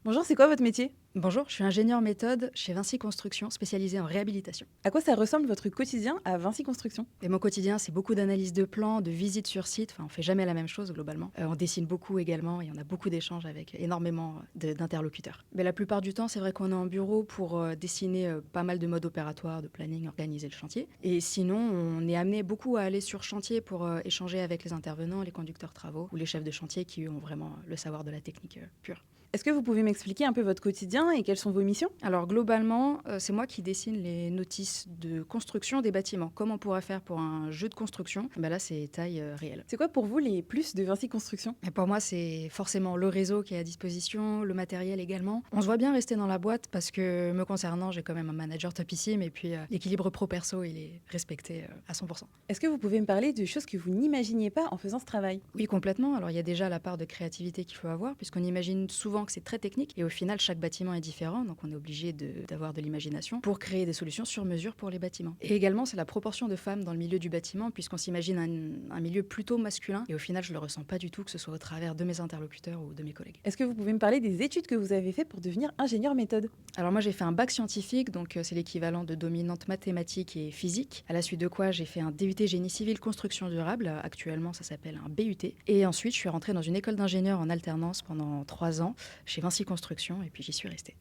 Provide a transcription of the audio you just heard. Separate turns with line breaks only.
Bonjour, c'est quoi votre métier?
Bonjour, je suis ingénieur méthode chez Vinci Construction, spécialisée en réhabilitation.
À quoi ça ressemble votre quotidien à Vinci Construction?
Et mon quotidien, c'est beaucoup d'analyses de plans, de visites sur site. Enfin, on fait jamais la même chose globalement. On dessine beaucoup également et on a beaucoup d'échanges avec énormément d'interlocuteurs. Mais la plupart du temps, c'est vrai qu'on est en bureau pour dessiner pas mal de modes opératoires, de planning, organiser le chantier. Et sinon, on est amené beaucoup à aller sur chantier pour échanger avec les intervenants, les conducteurs travaux ou les chefs de chantier qui eux, ont vraiment le savoir de la technique pure.
Est-ce que vous pouvez m'expliquer un peu votre quotidien et quelles sont vos missions?
Alors globalement, c'est moi qui dessine les notices de construction des bâtiments. Comme on pourrait faire pour un jeu de construction, bah là c'est taille réelle.
C'est quoi pour vous les plus de Vinci Construction?
Et pour moi, c'est forcément le réseau qui est à disposition, le matériel également. On se voit bien rester dans la boîte parce que me concernant, j'ai quand même un manager topissime et puis l'équilibre pro-perso, il est respecté à 100%.
Est-ce que vous pouvez me parler de choses que vous n'imaginiez pas en faisant ce travail?
Oui, complètement. Alors il y a déjà la part de créativité qu'il faut avoir puisqu'on imagine souvent que c'est très technique et au final, chaque bâtiment est différent. Donc on est obligé d'avoir de l'imagination pour créer des solutions sur mesure pour les bâtiments. Et également, c'est la proportion de femmes dans le milieu du bâtiment puisqu'on s'imagine un milieu plutôt masculin et au final, je le ressens pas du tout, que ce soit au travers de mes interlocuteurs ou de mes collègues.
Est-ce que vous pouvez me parler des études que vous avez faites pour devenir ingénieur méthode?
Alors moi j'ai fait un bac scientifique, donc c'est l'équivalent de dominante mathématiques et physique. À la suite de quoi j'ai fait un DUT génie civil construction durable, actuellement ça s'appelle un BUT. Et ensuite je suis rentrée dans une école d'ingénieur en alternance pendant 3 ans chez Vinci Construction et puis j'y suis restée.